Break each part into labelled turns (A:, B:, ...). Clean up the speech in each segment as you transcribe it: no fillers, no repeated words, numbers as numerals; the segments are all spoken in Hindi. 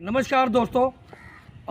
A: नमस्कार दोस्तों,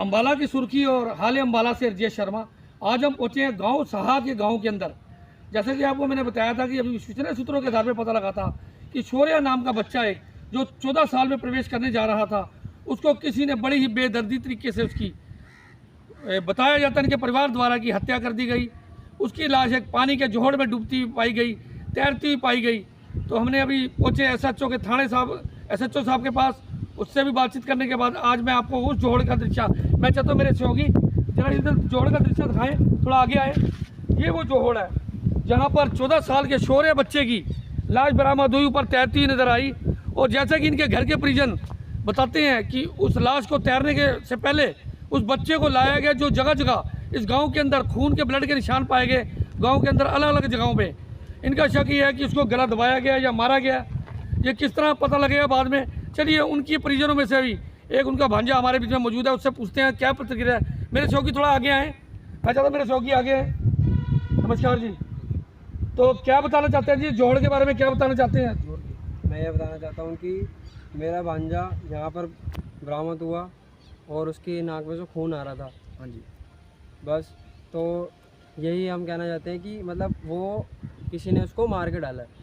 A: अम्बाला की सुर्खी और हाल अम्बाला से रजेश शर्मा। आज हम पहुँचे हैं गांव सहा के गांव के अंदर। जैसे कि आपको मैंने बताया था कि अभी विश्वसनीय सूत्रों के आधार पर पता लगा था कि शौर्या नाम का बच्चा एक जो 14 साल में प्रवेश करने जा रहा था, उसको किसी ने बड़ी ही बेदर्दी तरीके से उसकी बताया जाता है इनके परिवार द्वारा की हत्या कर दी गई। उसकी लाश एक पानी के जोहड़ में डूबती हुई पाई गई, तैरती हुई पाई गई। तो हमने अभी पहुँचे SHO के थाने साहब SHO साहब के पास, उससे भी बातचीत करने के बाद आज मैं आपको उस जोहड़ का दृश्य, मैं चाहता हूँ मेरे सहयोगी जरा इधर जोहड़ का दृश्य दिखाएं, थोड़ा आगे आए। ये वो जोहड़ है जहाँ पर 14 साल के शौर्य बच्चे की लाश बरामद हुई, ऊपर तैरती हुई नजर आई। और जैसा कि इनके घर के परिजन बताते हैं कि उस लाश को तैरने के से पहले उस बच्चे को लाया गया, जो जगह जगह इस गाँव के अंदर खून के ब्लड के निशान पाए गए। गाँव के अंदर अलग अलग जगहों पर इनका शक ये है कि उसको गला दबाया गया या मारा गया। ये किस तरह पता लगेगा बाद में। चलिए उनकी परिजनों में से भी एक उनका भांजा हमारे बीच में मौजूद है, उससे पूछते हैं क्या प्रतिक्रिया है। मेरे सहयोगी थोड़ा आगे आए, मैं चाहता हूँ मेरे सहयोगी आगे आए। नमस्कार जी, तो क्या बताना चाहते हैं जी जोहड़ के बारे में, क्या बताना चाहते हैं?
B: मैं ये बताना चाहता हूँ कि मेरा भांजा यहाँ पर बरामद हुआ और उसकी नाक में से खून आ रहा था।
A: हाँ जी,
B: बस तो यही हम कहना चाहते हैं कि मतलब वो किसी ने उसको मार के डाला है।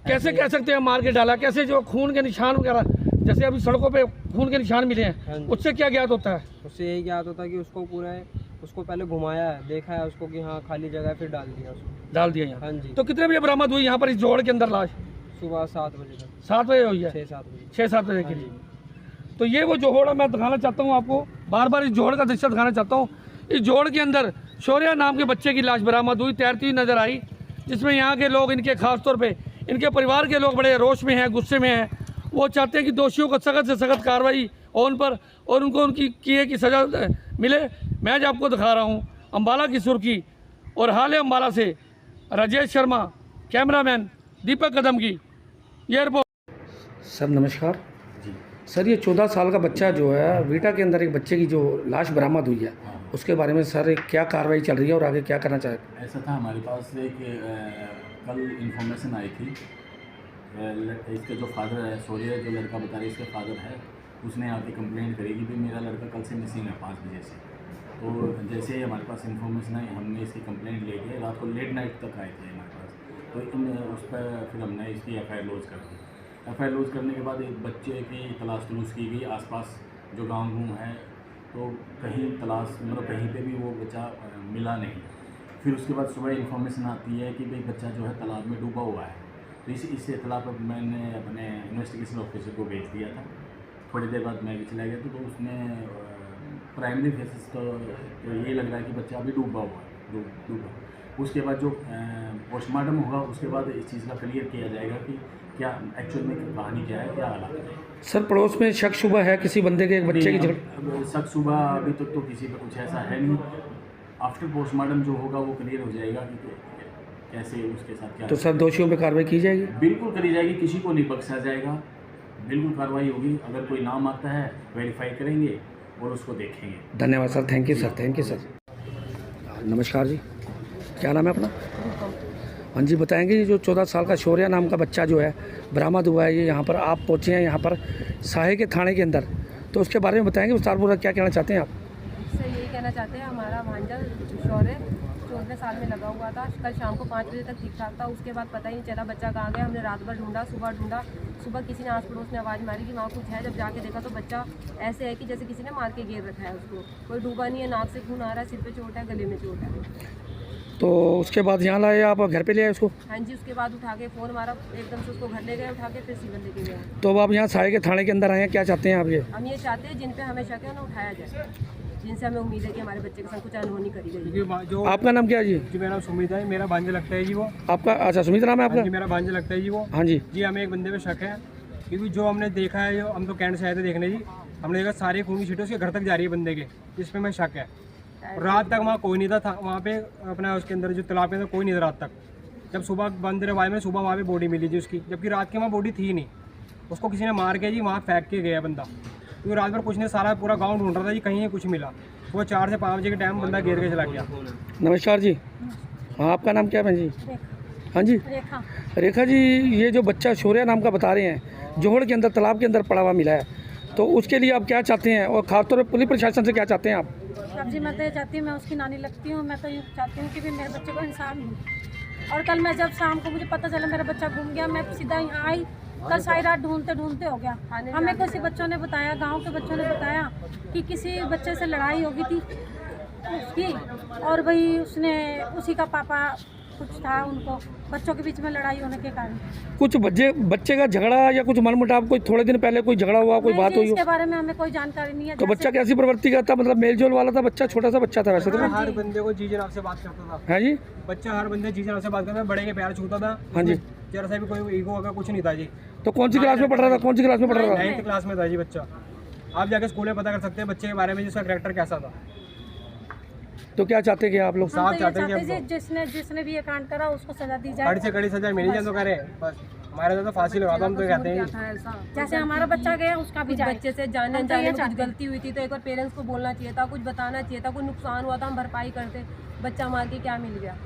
A: कैसे कह सकते हैं मार के डाला? कैसे जो खून के निशान वगैरह, जैसे अभी सड़कों पे खून के निशान मिले हैं, उससे क्या ज्ञात होता है?
B: उससे यही ज्ञात होता है कि उसको पहले घुमाया है, देखा है उसको कि हाँ खाली जगह है, फिर डाल दिया यहाँ। हाँ जी।
A: तो कितने बजे बरामद हुई यहाँ पर इस जोहड़ के अंदर लाश?
B: सुबह 7 बजे तक।
A: 7 बजे हुई है? 6-7 बजे के लिए। तो ये वो जोहड़ है, मैं दिखाना चाहता हूँ आपको, बार बार इस जोहड़ का दृश्य दिखाना चाहता हूँ। इस जोहड़ के अंदर शौर्या नाम के बच्चे की लाश बरामद हुई, तैरती हुई नजर आई, जिसमें यहाँ के लोग, इनके खासतौर पे इनके परिवार के लोग बड़े रोष में हैं, गुस्से में हैं। वो चाहते हैं कि दोषियों को सख्त से सख्त कार्रवाई हो उन पर और उनको उनकी किए की सज़ा मिले। मैं आज आपको दिखा रहा हूँ अम्बाला की सुर्खी और हाल अम्बाला से राजेश शर्मा, कैमरामैन दीपक कदम की ये रिपोर्ट। सर नमस्कार
C: जी।
A: सर, ये 14 साल का बच्चा जो है वीटा के अंदर एक बच्चे की जो लाश बरामद हुई है, उसके बारे में सर क्या कार्रवाई चल रही है और आगे क्या करना चाहें?
C: ऐसा था, हमारे पास एक कल इन्फॉर्मेशन आई थी। इसके जो फादर है शौर्य, जो लड़का बता रहे इसके फादर है, उसने आके कंप्लेंट करी कि भाई मेरा लड़का कल से मिसिंग है 5 बजे से। तो जैसे ही हमारे पास इन्फॉर्मेशन आई, हमने इसकी कंप्लेंट ले गए, रात को लेट नाइट तक आए थे हमारे पास। तो उस पर फिर हमने इसकी FIR लॉन्च कर दी। FIR लॉन्च करने के बाद एक बच्चे की तलाश तलूश की गई आसपास जो गाँव है, तो कहीं तलाश मतलब कहीं पे भी वो बच्चा मिला नहीं। फिर उसके बाद सुबह इन्फॉर्मेशन आती है कि भाई बच्चा जो है तालाब में डूबा हुआ है। तो इस इत्तला पर मैंने अपने इन्वेस्टिगेशन ऑफिसर को भेज दिया था। थोड़ी देर बाद मैं भी चला गया तो उसने प्राइमरी फेसिस तो ये लग रहा है कि बच्चा अभी डूबा। उसके बाद जो पोस्टमार्टम होगा उसके बाद इस चीज़ का क्लियर किया जाएगा कि क्या एक्चुअल में कहानी क्या है, क्या हालात है।
A: सर पड़ोस में शक शुबा है किसी बंदे के, एक बच्चे की
C: शक शुबा अभी तक तो किसी पर कुछ ऐसा है नहीं। आफ्टर पोस्टमार्टम जो होगा वो क्लियर हो जाएगा कि कैसे उसके साथ क्या।
A: तो सर दोषियों पे कार्रवाई की जाएगी?
C: बिल्कुल करी जाएगी, किसी को नहीं बख्शा जाएगा, बिल्कुल कार्रवाई होगी। अगर कोई नाम आता है वेरीफाई करेंगे और उसको देखेंगे।
A: धन्यवाद sir, thank you sir, thank you sir. नमस्कार जी, क्या नाम है अपना? हाँ जी, बताएंगे ये जो 14 साल का शौर्या नाम का बच्चा जो है बरामद हुआ है, ये यहाँ पर आप पहुँचे हैं यहाँ पर साहे के थाने के अंदर, तो उसके बारे में बताएंगे विस्तारपूर्वक, क्या कहना चाहते हैं आप?
D: इससे यही कहना चाहते हैं, हमारा भांजा शौर्य 14 साल में लगा हुआ था। कल शाम को 5 बजे तक ठीक ठाक था, उसके बाद पता ही नहीं चला बच्चा कहाँ गया। हमने रात भर ढूंढा, सुबह किसी ने आस पड़ोस ने आवाज़ मारी कि वहाँ कुछ है। जब जाके देखा तो बच्चा ऐसे है कि जैसे किसी ने मार के घेर रखा है उसको। कोई डूबा नहीं है, नाक से खून आ रहा है, सिर पे चोट है, गले में चोट है।
A: तो उसके बाद यहाँ लाए, आप घर पे ले आए उसको?
D: हाँ जी, उसके बाद उठा के फ़ोन मारा, एकदम से उसको घर ले गए उठा के, फिर सिविल लेके गए।
A: तो अब आप यहाँ साहे के थाने के अंदर आए हैं, क्या चाहते हैं आप? ये
D: हम ये चाहते हैं जिन पे हमें शक है उन्हें उठाया जाए, जिनसे हमें उम्मीद है कि हमारे बच्चे के साथ कुछ अनहोनी करी गई।
B: जो
A: आपका नाम क्या है जी?
B: जी मेरा नाम सुमित है, मेरा भांजा लगता है जी वो।
A: आपका? अच्छा, सुमित नाम है आपका?
B: जी मेरा भांजा लगता है जी वो।
A: हाँ जी
B: जी, हमें एक बंदे पे शक है क्योंकि जो हमने देखा है, जो हम तो कैंट से आए थे देखने जी, हमने देखा सारे खून की छीटें उसके घर तक जा रही है बंदे के, जिसपे हमें शक है। रात तक वहाँ कोई नहीं था वहाँ पे अपना उसके अंदर जो तालाब के अंदर कोई नहीं था रात तक। जब सुबह बंद रवाई में सुबह वहाँ पे बॉडी मिली जी उसकी, जबकि रात की वहाँ बॉडी थी नहीं। उसको किसी ने मार के जी वहाँ फेंक के गया बंदा, क्योंकि रात भर कुछ नहीं, सारा पूरा गाँव ढूंढ रहा था जी, कहीं नहीं कुछ मिला। वो 4 से 5 बजे के टाइम बंदा घेर के चला गया।
A: नमस्कार जी, हाँ आपका नाम क्या है बहन जी? हाँ जी रेखा जी, ये जो बच्चा शौर्या नाम का बता रहे हैं जोहड़ के अंदर तालाब के अंदर पड़ा हुआ मिला है, तो उसके लिए आप क्या चाहते हैं, और खासतौर पर पुलिस प्रशासन से क्या चाहते हैं आप?
E: अब जी मैं तो ये चाहती हूँ, मैं उसकी नानी लगती हूँ, मैं तो ये चाहती हूँ कि भी मेरे बच्चे को इंसान हो। और कल मैं जब शाम को मुझे पता चला मेरा बच्चा गुम गया, मैं सीधा यहाँ आई, कल सारी रात ढूंढते ढूंढते हो गया। हमें किसी बच्चों ने बताया, गांव के बच्चों ने बताया कि किसी बच्चे से लड़ाई हो गई थी उसकी, और वही उसने उसी का पापा कुछ था, उनको बच्चों के बीच में लड़ाई होने के कारण।
A: कुछ बच्चे का झगड़ा या कुछ मनमुटाव, कोई थोड़े दिन पहले कोई झगड़ा हुआ, कोई
E: नहीं
A: बात
E: जी,
A: हुई हो?
E: इसके बारे में हमें कोई जानकारी नहीं है।
A: तो बच्चा कैसी प्रवृत्ति का था, मतलब मेलजोल वाला था बच्चा, छोटा सा बच्चा था वैसे तो?
B: हर बंदे को जी जनाब से बात करता था।
A: है जी?
B: बच्चा हर बंदे जी जनाब से बात करता था, बड़े के प्यार छूता था।
A: हाँ जी।
B: जरा सा भी कोई ईगो वगैरह कुछ नहीं था जी।
A: तो कौन सी क्लास में पढ़ रहा था, कौन सी क्लास में पढ़ रहा था?
B: 9th क्लास में था जी बच्चा। आप जाके स्कूल में पता कर सकते हैं बच्चे के बारे में, जिसका करेक्टर कैसा था।
A: तो क्या चाहते हैं कि आप लोग?
E: हम तो ये
B: चाहते हैं कि
E: चाहते हैं जिसने भी ये कांड करा उसको सजा दी
B: कड़ी
E: जाए।
B: से कड़ी सजा मिली जाए तो करे बस। हमारे तो फांसी लगा दो, हम तो कहते हैं।
E: जैसे हमारा बच्चा गया उसका भी जाए।
D: बच्चे से जाने
E: हम तो ये
D: अनजाने में कुछ
E: चाहते हैं।
D: गलती हुई थी तो एक बार पेरेंट्स को बोलना चाहिए था, कुछ बताना चाहिए था, कोई नुकसान हुआ था हम भरपाई करते। बच्चा मार के क्या मिल गया?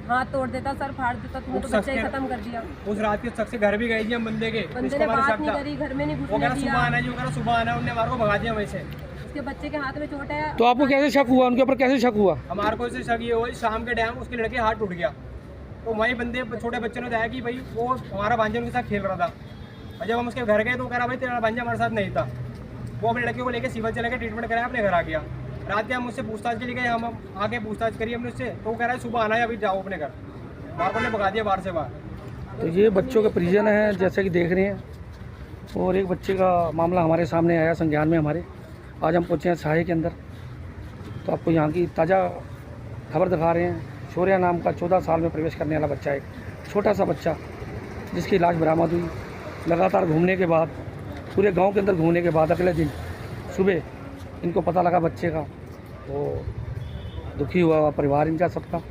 D: हाथ तोड़ देता, सर फाड़ देता, तुमने तो बच्चा ही खत्म कर दिया।
B: उस रात के शख्स के घर भी गए जी हम बंदे के।
D: बंदे ने बात नहीं करी, घर में नहीं
B: वो कह
D: घुसने
B: रहा सुबह
D: दिया।
B: आना जी, वो कह रहा सुबह आना, उन्होंने हमारे को भगा दिया वहीं से।
D: उसके बच्चे के हाथ में चोट है।
A: तो आपको कैसे शक हुआ, उनके ऊपर कैसे शक हुआ?
B: हमारे को इससे शक ये हुआ शाम के टाइम उसके लड़के हाथ टूट गया, तो वही बंदे छोटे बच्चों ने बताया कि भाई वो हमारा भांजा उनके साथ खेल रहा था। और जब हम उसके घर गए तो कह रहा भाई तेरा भांजा हमारे साथ नहीं था। वो अपने लड़के को लेकर सिविल चले गए, ट्रीटमेंट कराया, अपने घर आ गया। रात के हम उससे पूछताछ के लिए गए, हम आके पूछताछ करी हमने उससे, तो वो कह रहा है सुबह आना है, अभी जाओ अपने घर। बार को ने भगा दिया बाहर से बाहर।
A: तो ये बच्चों के परिजन हैं जैसे कि देख रहे हैं, और एक बच्चे का मामला हमारे सामने आया संज्ञान में हमारे। आज हम पहुँचे हैं साहे के अंदर, तो आपको यहाँ की ताज़ा खबर दिखा रहे हैं। शौर्य नाम का 14 साल में प्रवेश करने वाला बच्चा, एक छोटा सा बच्चा जिसकी लाश बरामद हुई। लगातार घूमने के बाद, पूरे गांव के अंदर घूमने के बाद अगले दिन सुबह इनको पता लगा बच्चे का, तो दुखी हुआ परिवार इनका सबका,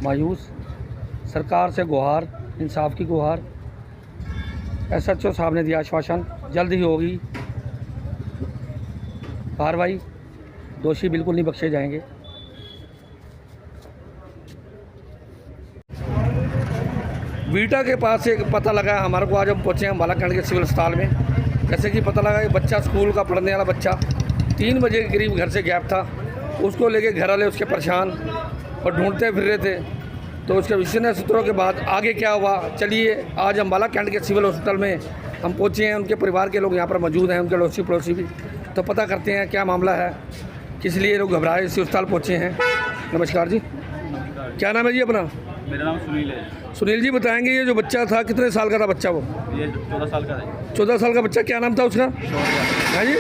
A: मायूस। सरकार से गुहार, इंसाफ की गुहार। SHO साहब ने दिया आश्वासन, जल्द ही होगी कार्रवाई, दोषी बिल्कुल नहीं बख्शे जाएंगे। बीटा के पास एक पता लगा है हमारे को, आज हम पहुँचे हैं अम्बाला कैंट के सिविल अस्पताल में। जैसे कि पता लगा कि बच्चा स्कूल का पढ़ने वाला बच्चा 3 बजे के करीब घर से गैप था। उसको लेके घर वाले उसके परेशान और ढूंढते फिर रहे थे। तो उसके विश्वसनीय सूत्रों के बाद आगे क्या हुआ, चलिए आज अम्बाला कैंट के सिविल हॉस्पिटल में हम पहुँचे हैं। उनके परिवार के लोग यहाँ पर मौजूद हैं, उनके अड़ोसी पड़ोसी भी। तो पता करते हैं क्या मामला है, किस लिए लोग घबराए इस अस्पताल पहुँचे हैं। नमस्कार जी, क्या नाम है जी अपना?
F: मेरा नाम सुनील है।
A: सुनील जी बताएंगे, ये जो बच्चा था कितने साल का था बच्चा? वो
F: ये 14 साल का है।
A: 14 साल का बच्चा, क्या नाम था उसका? है जी?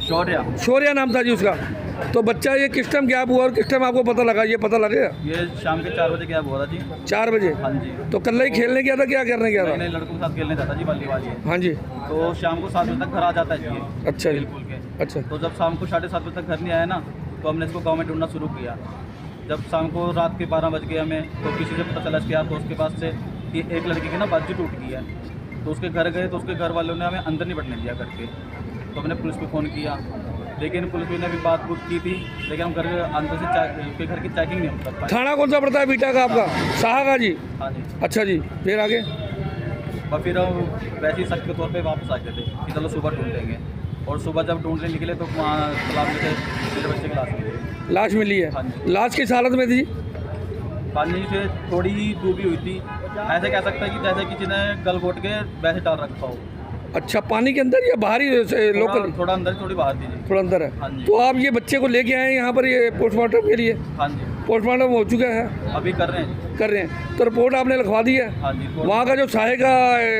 F: शौर्य
A: शौर्य नाम था जी उसका। तो बच्चा ये किस टाइम गैप हुआ और किस टाइम आपको पता लगा, ये पता लगे?
F: ये शाम के 4 बजे क्या हुआ था जी?
A: 4 बजे।
F: हाँ जी।
A: तो कल ही खेलने गया था, क्या करने गया था?
F: मैंने लड़कों के साथ खेलने जाता जी, वॉलीबॉल ये।
A: हाँ जी।
F: तो शाम को 7 बजे तक घर आ जाता है जी ये।
A: अच्छा जी,
F: स्कूल के।
A: अच्छा।
F: तो जब शाम को 7:30 बजे तक घर नहीं आया ना, तो हमने इसको गाँव में ढूंढना शुरू किया। जब शाम को रात के 12 बज गए हमें, तो किसी से पता चला इसके यार दोस्त के पास से कि एक लड़की की ना बाजू टूट गई है। तो उसके घर गए, तो उसके घर वालों ने हमें अंदर नहीं बैठने दिया करके। तो हमने पुलिस को फ़ोन किया, लेकिन पुलिस ने भी बात बुत की थी, लेकिन हम घर के अंदर से उसके घर की चेकिंग नहीं हम कर पाए।
A: थाना कौन सा पड़ता है बीटा का आपका? साहा का जी?
F: हाँ जी।
A: अच्छा जी, फिर आगे?
F: और फिर हम वैसे ही शक के तौर पे वापस आ गए थे कि चलो सुबह ढूंढ लेंगे। और सुबह जब ढूंढने निकले तो वहाँ तालाब में थे, मेरे बच्चे की लाश मिली।
A: लाश मिली है?
F: हाँ जी।
A: लाश किस हालत में थी?
F: पानी से थोड़ी ही डूबी हुई थी, ऐसे कह सकते हैं कि जैसे किसी ने गल घोट के वैसे डाल रखा हो।
A: अच्छा, पानी के अंदर या बाहरी लोकल?
F: थोड़ा अंदर थोड़ी बाहर थी जी।
A: थोड़ा अंदर
F: हाँ
A: है।
F: जी।
A: तो आप ये बच्चे को लेके आए यहाँ पर ये पोस्टमार्टम के लिए?
F: हाँ जी,
A: पोस्टमार्टम हो चुका है?
F: अभी कर रहे हैं।
A: कर रहे हैं। तो रिपोर्ट आपने लिखवा दी है?
F: हाँ जी।
A: वहाँ का जो साहे का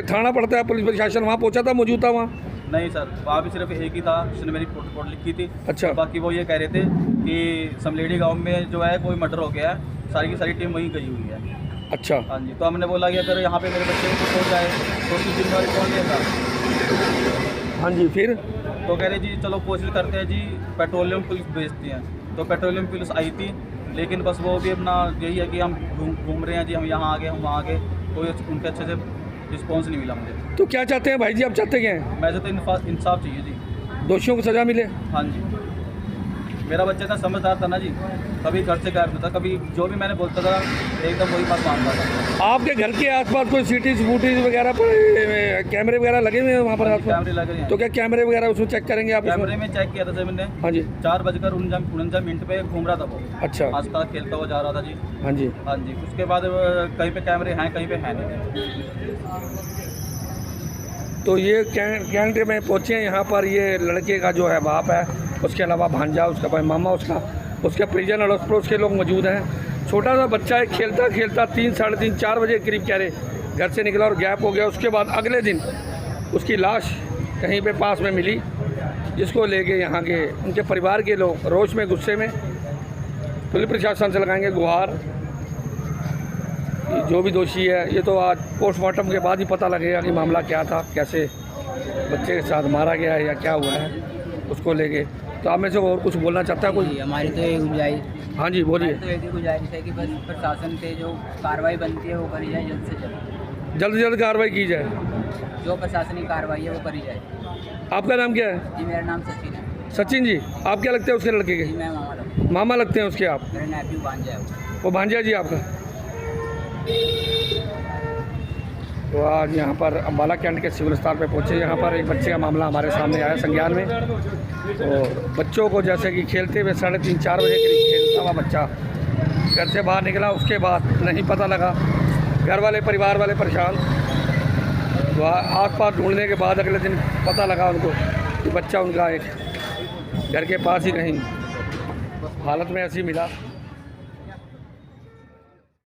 A: थाना पड़ता है, पुलिस प्रशासन वहाँ पहुँचा था, मौजूद था वहाँ?
F: नहीं सर, वहाँ भी सिर्फ एक ही था जिसने मेरी रिपोर्ट लिखी थी।
A: अच्छा।
F: बाकी वो ये कह रहे थे कि समलेड़ी गांव में जो है कोई मर्डर हो गया है, सारी की सारी टीम वहीं गई हुई है।
A: अच्छा।
F: हाँ जी। तो हमने बोला कि अगर यहाँ पे मेरे बच्चे को कुछ हो जाए तो उसकी जिम्मेवारी कौन लेगा?
A: हाँ जी, फिर?
F: तो कह रहे जी चलो कोशिश करते हैं जी, पेट्रोलियम पुलिस भेजती हैं। तो पेट्रोलियम पुलिस आई थी, लेकिन बस वो भी अपना यही है कि हम घूम रहे हैं जी, हम यहाँ आ गए, हम वहाँ आ गए, कोई उनके अच्छे से रिस्पॉन्स नहीं मिला मुझे।
A: तो क्या चाहते हैं भाई जी, आप चाहते क्या हैं?
F: वैसे तो इंसाफ चाहिए जी।
A: दोषियों को सज़ा मिले?
F: हाँ जी। मेरा बच्चा इतना समझदार था ना जी, कभी घर से गायब नहीं था, कभी जो भी मैंने बोलता था एकदम वही बात मानता था।
A: आपके घर के आसपास कोई सीटीज फूटीज वगैरह पर कैमरे वगैरह लगे हुए हैं वहाँ पर आसपास?
F: कैमरे लगे हैं।
A: तो क्या कैमरे वगैरह उसमें चेक करेंगे आप?
F: कैमरे में चेक किया था सर मैंने,
A: हाँ जी।
F: 4:49 पे घूम रहा था वो,
A: अच्छा।
F: आस-पास खेलता हुआ जा रहा था जी।
A: हाँ जी।
F: हाँ जी, उसके बाद कहीं पे कैमरे हैं, कहीं पे हैं नहीं।
A: तो ये कैंट में पहुँचे हैं। यहाँ पर ये लड़के का जो है बाप है, उसके अलावा भांजा, उसका भाई मामा, उसके परिजन अड़ोस पड़ोस के लोग मौजूद हैं। छोटा सा बच्चा है, खेलता खेलता 3, साढ़े 3, 4 बजे के करीब कह रहे घर से निकला और गैप हो गया। उसके बाद अगले दिन उसकी लाश कहीं पे पास में मिली, जिसको लेके यहाँ के उनके परिवार के लोग रोष में, गुस्से में पुलिस प्रशासन से लगाएंगे गुहार। जो भी दोषी है, ये तो आज पोस्टमार्टम के बाद ही पता लगेगा कि मामला क्या था, कैसे बच्चे के साथ मारा गया है या क्या हुआ है उसको लेके। तो आप में से और कुछ बोलना चाहता है कोई?
G: हमारी तो ये गुंजाइश,
A: हाँ जी बोलिए।
G: तो एक ही गुजारिश है कि बस प्रशासन से जो कार्रवाई बनती है वो करी जाए जल्द से जल्द।
A: जल्द से जल्द कार्रवाई की जाए।
G: जो प्रशासनिक कार्रवाई है वो करी जाए।
A: आपका नाम क्या है?
G: जी मेरा नाम सचिन है।
A: सचिन जी, आप क्या लगते हैं उसके लड़के
G: जी
A: के?
G: मैं मामा लगता हूँ।
A: मामा लगते हैं उसके आप?
G: मेरा नेफ्यू भांजा है वो।
A: वो भांजा जी आपका? तो आज यहाँ पर अम्बाला कैंट के सिविल अस्पताल पे पहुँचे। यहाँ पर एक बच्चे का मामला हमारे सामने आया संज्ञान में। तो बच्चों को जैसे कि खेलते हुए 3:30, 4 बजे करीब खेलता हुआ बच्चा घर से बाहर निकला। उसके बाद नहीं पता लगा, घर वाले परिवार वाले परेशान। तो आस पास ढूंढने के बाद अगले दिन पता लगा उनको कि बच्चा उनका एक घर के पास ही कहीं हालत में ऐसी मिला।